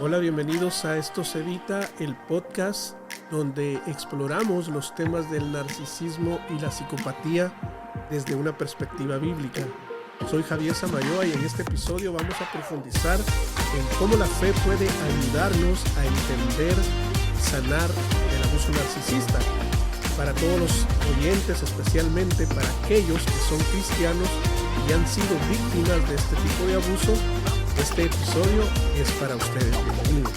Hola, bienvenidos a Esto se Evita, el podcast donde exploramos los temas del narcisismo y la psicopatía desde una perspectiva bíblica. Soy Javier Samayoa y en este episodio vamos a profundizar en cómo la fe puede ayudarnos a entender y sanar el abuso narcisista. Para todos los oyentes, especialmente para aquellos que son cristianos y han sido víctimas de este tipo de abuso, este episodio es para ustedes. Bienvenidos.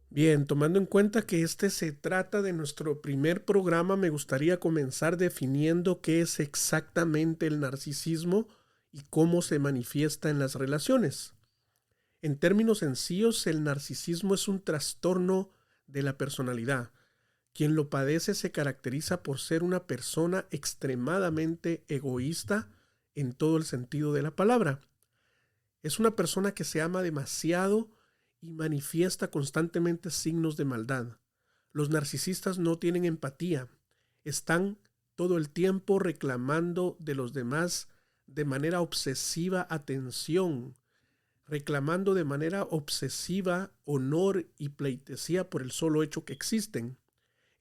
Bien, tomando en cuenta que este se trata de nuestro primer programa, me gustaría comenzar definiendo qué es exactamente el narcisismo y cómo se manifiesta en las relaciones. En términos sencillos, el narcisismo es un trastorno de la personalidad. Quien lo padece se caracteriza por ser una persona extremadamente egoísta en todo el sentido de la palabra. Es una persona que se ama demasiado y manifiesta constantemente signos de maldad. Los narcisistas no tienen empatía. Están todo el tiempo reclamando de los demás de manera obsesiva atención, reclamando de manera obsesiva honor y pleitesía por el solo hecho que existen.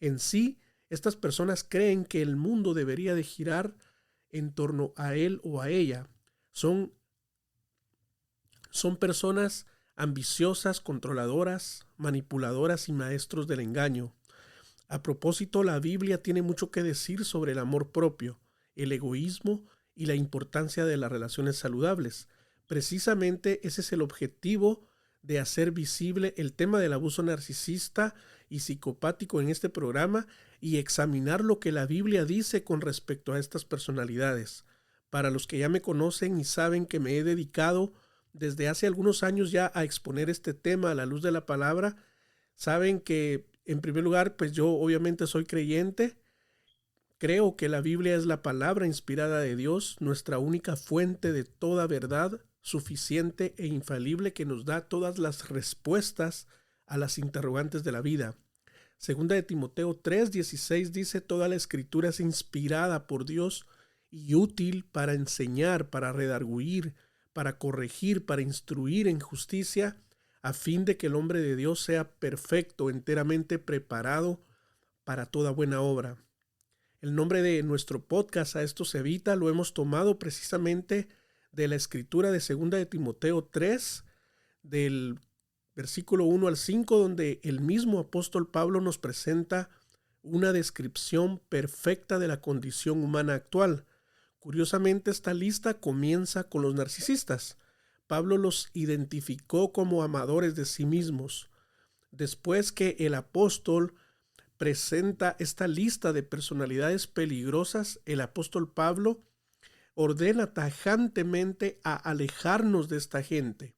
En sí, estas personas creen que el mundo debería de girar en torno a él o a ella. Son personas ambiciosas, controladoras, manipuladoras y maestros del engaño. A propósito, la Biblia tiene mucho que decir sobre el amor propio, el egoísmo y la importancia de las relaciones saludables. Precisamente ese es el objetivo de hacer visible el tema del abuso narcisista y psicopático en este programa y examinar lo que la Biblia dice con respecto a estas personalidades. Para los que ya me conocen y saben que me he dedicado desde hace algunos años ya a exponer este tema a la luz de la palabra, saben que en primer lugar, pues yo obviamente soy creyente. Creo que la Biblia es la palabra inspirada de Dios, nuestra única fuente de toda verdad, suficiente e infalible que nos da todas las respuestas a las interrogantes de la vida. Segunda de Timoteo 3:16 dice: toda la escritura es inspirada por Dios y útil para enseñar, para redarguir, para corregir, para instruir en justicia, a fin de que el hombre de Dios sea perfecto, enteramente preparado para toda buena obra. El nombre de nuestro podcast, A Esto se Evita, lo hemos tomado precisamente de la escritura de 2 de Timoteo 3, del versículo 1 al 5, donde el mismo apóstol Pablo nos presenta una descripción perfecta de la condición humana actual. Curiosamente, esta lista comienza con los narcisistas. Pablo los identificó como amadores de sí mismos. Después que el apóstol presenta esta lista de personalidades peligrosas, el apóstol Pablo ordena tajantemente a alejarnos de esta gente.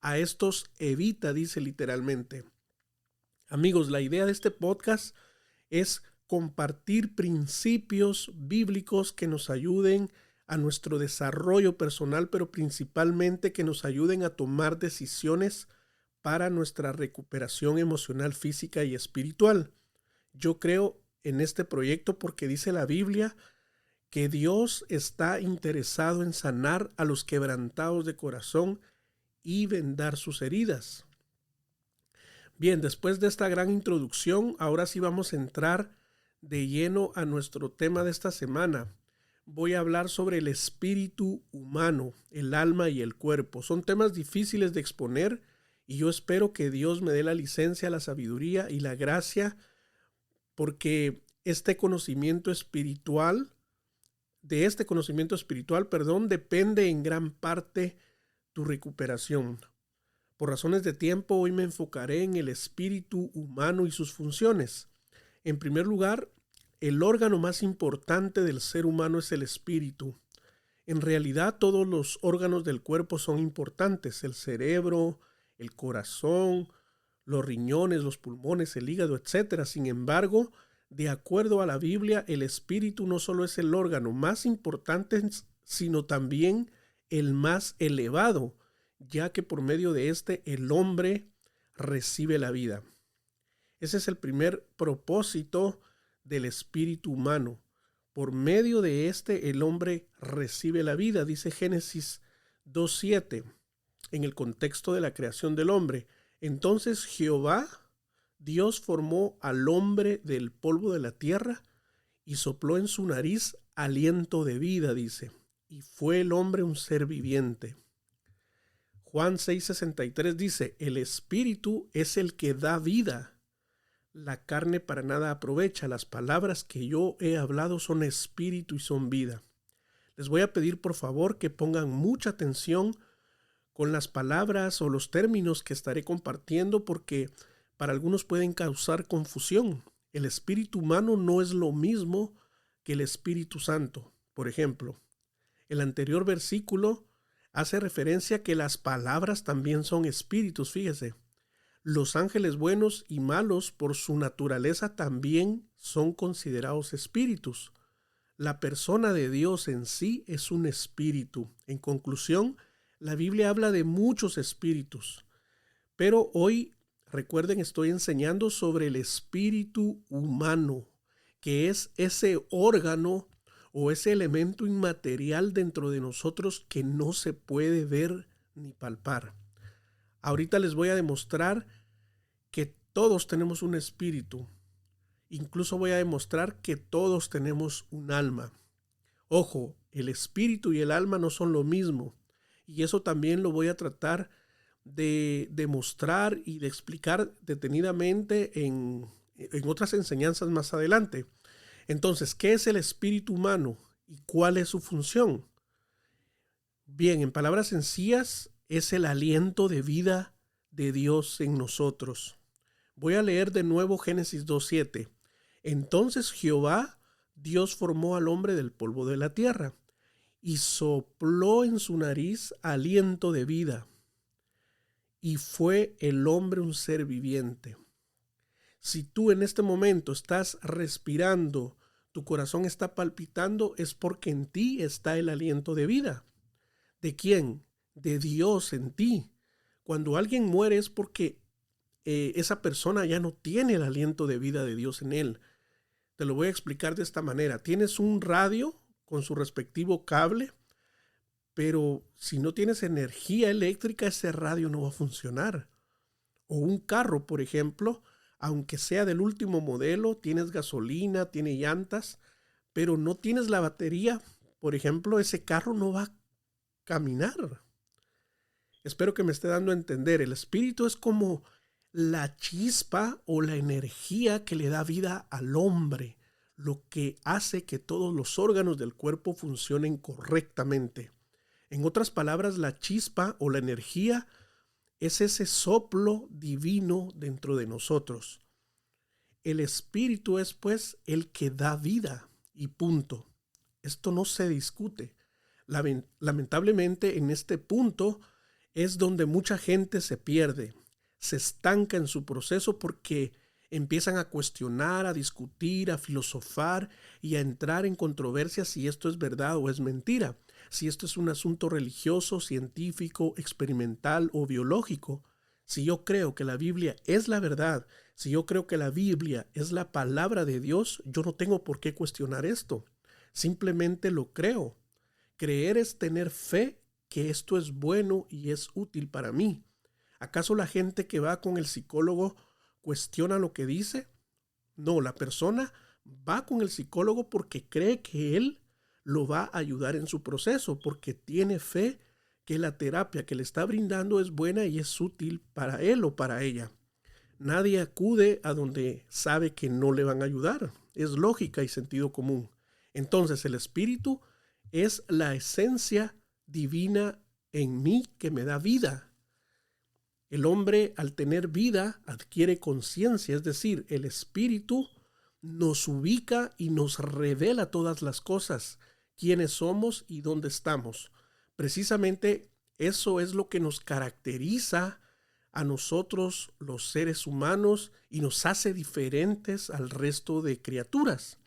A estos evita, dice literalmente. Amigos, la idea de este podcast es compartir principios bíblicos que nos ayuden a nuestro desarrollo personal, pero principalmente que nos ayuden a tomar decisiones para nuestra recuperación emocional, física y espiritual. Yo creo en este proyecto porque dice la Biblia que Dios está interesado en sanar a los quebrantados de corazón y vendar sus heridas. Bien, después de esta gran introducción, ahora sí vamos a entrar de lleno a nuestro tema de esta semana. Voy a hablar sobre el espíritu humano, el alma y el cuerpo. Son temas difíciles de exponer y yo espero que Dios me dé la licencia, la sabiduría y la gracia, porque de este conocimiento espiritual, depende en gran parte tu recuperación. Por razones de tiempo, hoy me enfocaré en el espíritu humano y sus funciones. En primer lugar, el órgano más importante del ser humano es el espíritu. En realidad, todos los órganos del cuerpo son importantes: el cerebro, el corazón, los riñones, los pulmones, el hígado, etc. Sin embargo, de acuerdo a la Biblia, el espíritu no solo es el órgano más importante, sino también el más elevado, ya que por medio de éste el hombre recibe la vida. Ese es el primer propósito del espíritu humano. Por medio de éste el hombre recibe la vida, dice Génesis 2:7, en el contexto de la creación del hombre. Entonces Jehová, Dios, formó al hombre del polvo de la tierra y sopló en su nariz aliento de vida, dice, y fue el hombre un ser viviente. Juan 6:63 dice, el espíritu es el que da vida. La carne para nada aprovecha. Las palabras que yo he hablado son espíritu y son vida. Les voy a pedir por favor que pongan mucha atención con las palabras o los términos que estaré compartiendo, porque para algunos pueden causar confusión. El espíritu humano no es lo mismo que el Espíritu Santo. Por ejemplo, el anterior versículo hace referencia a que las palabras también son espíritus, fíjese. Los ángeles buenos y malos por su naturaleza también son considerados espíritus. La persona de Dios en sí es un espíritu. En conclusión, la Biblia habla de muchos espíritus. Pero hoy, recuerden, estoy enseñando sobre el espíritu humano, que es ese órgano o ese elemento inmaterial dentro de nosotros que no se puede ver ni palpar. Ahorita les voy a demostrar que todos tenemos un espíritu. Incluso voy a demostrar que todos tenemos un alma. Ojo, el espíritu y el alma no son lo mismo. Y eso también lo voy a tratar de demostrar y de explicar detenidamente en otras enseñanzas más adelante. Entonces, ¿qué es el espíritu humano y cuál es su función? Bien, en palabras sencillas, es el aliento de vida de Dios en nosotros. Voy a leer de nuevo Génesis 2:7. Entonces Jehová, Dios, formó al hombre del polvo de la tierra y sopló en su nariz aliento de vida, y fue el hombre un ser viviente. Si tú en este momento estás respirando, tu corazón está palpitando, es porque en ti está el aliento de vida. ¿De quién? De Dios en ti. Cuando alguien muere es porque esa persona ya no tiene el aliento de vida de Dios en él. Te lo voy a explicar de esta manera. Tienes un radio con su respectivo cable, pero si no tienes energía eléctrica, ese radio no va a funcionar. O un carro, por ejemplo, aunque sea del último modelo, tienes gasolina, tiene llantas, pero no tienes la batería, por ejemplo, ese carro no va a caminar. Espero que me esté dando a entender. El espíritu es como la chispa o la energía que le da vida al hombre, lo que hace que todos los órganos del cuerpo funcionen correctamente. En otras palabras, la chispa o la energía es ese soplo divino dentro de nosotros. El espíritu es pues el que da vida y punto. Esto no se discute. Lamentablemente en este punto es donde mucha gente se pierde, se estanca en su proceso porque empiezan a cuestionar, a discutir, a filosofar y a entrar en controversia si esto es verdad o es mentira, si esto es un asunto religioso, científico, experimental o biológico. Si yo creo que la Biblia es la verdad, si yo creo que la Biblia es la palabra de Dios, yo no tengo por qué cuestionar esto. Simplemente lo creo. Creer es tener fe que esto es bueno y es útil para mí. ¿Acaso la gente que va con el psicólogo cuestiona lo que dice? No, la persona va con el psicólogo porque cree que él lo va a ayudar en su proceso, porque tiene fe que la terapia que le está brindando es buena y es útil para él o para ella. Nadie acude a donde sabe que no le van a ayudar. Es lógica y sentido común. Entonces el espíritu es la esencia divina en mí que me da vida. El hombre, al tener vida, adquiere conciencia, es decir, el espíritu nos ubica y nos revela todas las cosas, quiénes somos y dónde estamos. Precisamente eso es lo que nos caracteriza a nosotros, los seres humanos, y nos hace diferentes al resto de criaturas.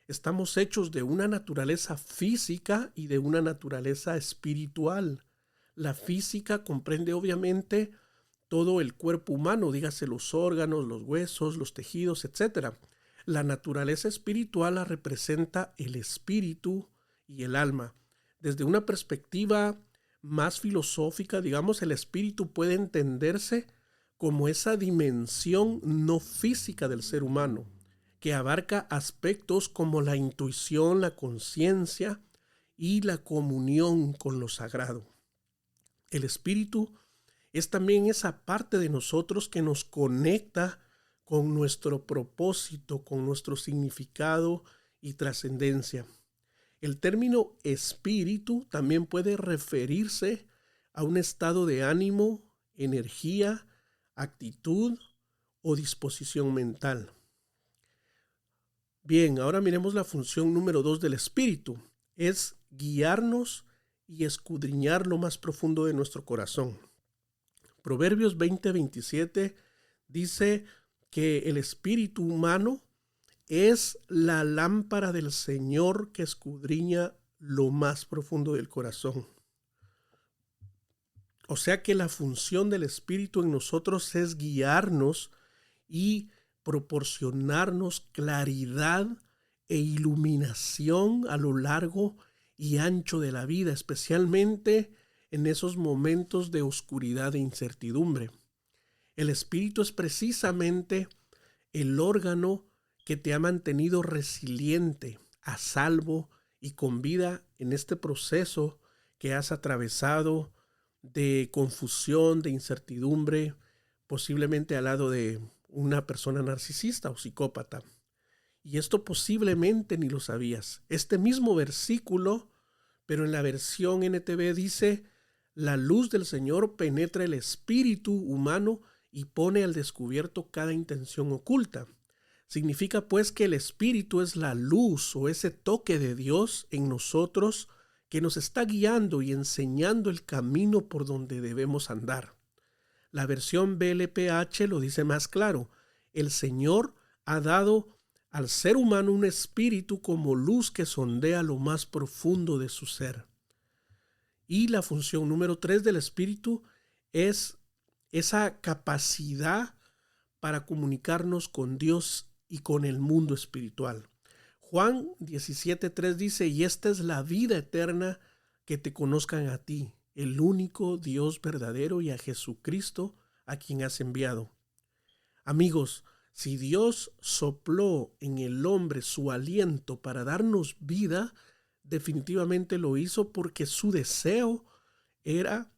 Estamos hechos de una naturaleza física y de una naturaleza espiritual. La física comprende obviamente todo el cuerpo humano, dígase los órganos, los huesos, los tejidos, etc. La naturaleza espiritual la representa el espíritu y el alma. Desde una perspectiva más filosófica, digamos, el espíritu puede entenderse como esa dimensión no física del ser humano, que abarca aspectos como la intuición, la conciencia y la comunión con lo sagrado. El espíritu es también esa parte de nosotros que nos conecta con nuestro propósito, con nuestro significado y trascendencia. El término espíritu también puede referirse a un estado de ánimo, energía, actitud o disposición mental. Bien, ahora miremos la función número 2 del espíritu. Es guiarnos y escudriñar lo más profundo de nuestro corazón. Proverbios 20:27 dice que el espíritu humano es la lámpara del Señor que escudriña lo más profundo del corazón. O sea que la función del espíritu en nosotros es guiarnos y proporcionarnos claridad e iluminación a lo largo y ancho de la vida, especialmente en esos momentos de oscuridad e incertidumbre. El espíritu es precisamente el órgano que te ha mantenido resiliente, a salvo y con vida en este proceso que has atravesado de confusión, de incertidumbre, posiblemente al lado de una persona narcisista o psicópata. Y esto posiblemente ni lo sabías. Este mismo versículo, pero en la versión NTV dice: la luz del Señor penetra el espíritu humano y pone al descubierto cada intención oculta. Significa pues que el espíritu es la luz o ese toque de Dios en nosotros que nos está guiando y enseñando el camino por donde debemos andar. La versión BLPH lo dice más claro: el Señor ha dado al ser humano un espíritu como luz que sondea lo más profundo de su ser. Y la función número 3 del espíritu es esa capacidad para comunicarnos con Dios y con el mundo espiritual. Juan 17:3 dice: y esta es la vida eterna, que te conozcan a ti, el único Dios verdadero, y a Jesucristo, a quien has enviado. Amigos, si Dios sopló en el hombre su aliento para darnos vida, definitivamente lo hizo porque su deseo era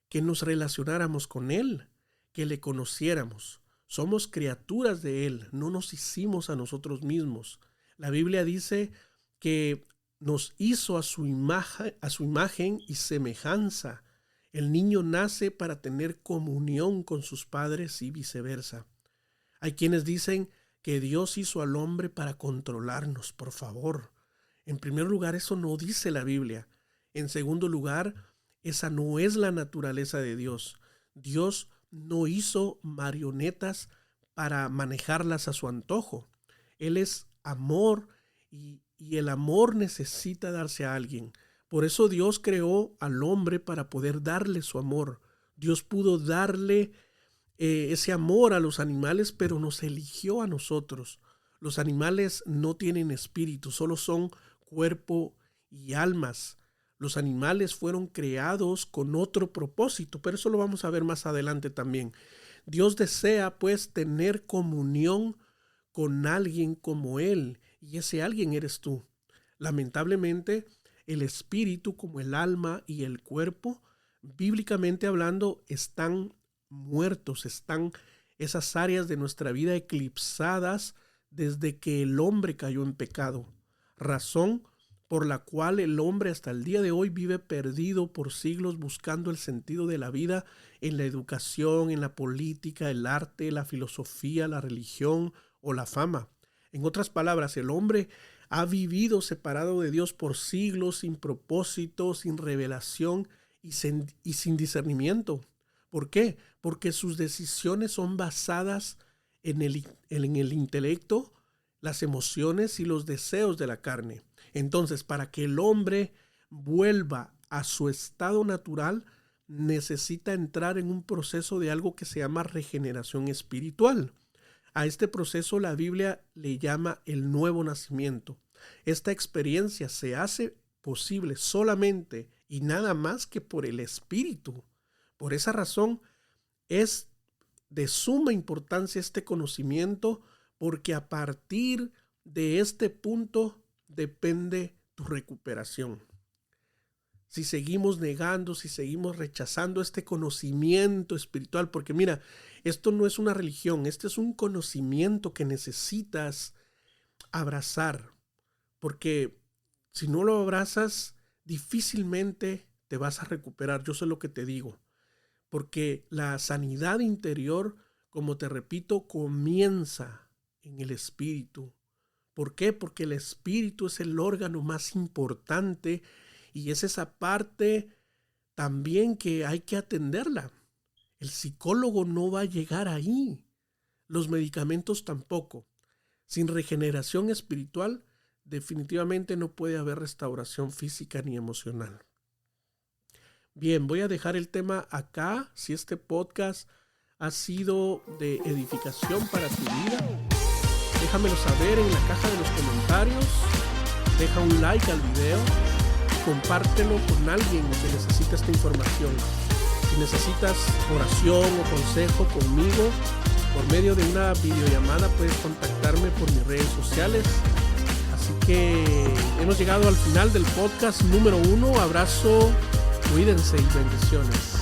que nos relacionáramos con Él, que le conociéramos. Somos criaturas de Él, no nos hicimos a nosotros mismos. La Biblia dice que nos hizo a su imagen y semejanza. El niño nace para tener comunión con sus padres y viceversa. Hay quienes dicen que Dios hizo al hombre para controlarnos. Por favor, en primer lugar, eso no dice la Biblia. En segundo lugar, esa no es la naturaleza de Dios. Dios no hizo marionetas para manejarlas a su antojo. Él es amor y el amor necesita darse a alguien. Por eso Dios creó al hombre para poder darle su amor. Dios pudo darle ese amor a los animales, pero nos eligió a nosotros. Los animales no tienen espíritu, solo son cuerpo y almas. Los animales fueron creados con otro propósito, pero eso lo vamos a ver más adelante también. Dios desea pues tener comunión con alguien como Él, y ese alguien eres tú. Lamentablemente, el espíritu, como el alma y el cuerpo, bíblicamente hablando, están muertos, están esas áreas de nuestra vida eclipsadas desde que el hombre cayó en pecado, razón por la cual el hombre hasta el día de hoy vive perdido por siglos buscando el sentido de la vida en la educación, en la política, el arte, la filosofía, la religión o la fama. En otras palabras, el hombre ha vivido separado de Dios por siglos, sin propósito, sin revelación y sin discernimiento. ¿Por qué? Porque sus decisiones son basadas en el intelecto, las emociones y los deseos de la carne. Entonces, para que el hombre vuelva a su estado natural, necesita entrar en un proceso de algo que se llama regeneración espiritual. A este proceso la Biblia le llama el nuevo nacimiento. Esta experiencia se hace posible solamente y nada más que por el Espíritu. Por esa razón es de suma importancia este conocimiento, porque a partir de este punto depende tu recuperación. Si seguimos negando, si seguimos rechazando este conocimiento espiritual, porque mira, esto no es una religión, este es un conocimiento que necesitas abrazar, porque si no lo abrazas, difícilmente te vas a recuperar. Yo sé lo que te digo, porque la sanidad interior, como te repito, comienza en el espíritu. ¿Por qué? Porque el espíritu es el órgano más importante y es esa parte también que hay que atenderla. El psicólogo no va a llegar ahí. Los medicamentos tampoco. Sin regeneración espiritual, definitivamente no puede haber restauración física ni emocional. Bien, voy a dejar el tema acá. Si este podcast ha sido de edificación para tu vida, déjamelo saber en la caja de los comentarios. Deja un like al video. Compártelo con alguien que necesita esta información. Si necesitas oración o consejo conmigo, por medio de una videollamada puedes contactarme por mis redes sociales. Así que hemos llegado al final del podcast número 1. Abrazo, cuídense y bendiciones.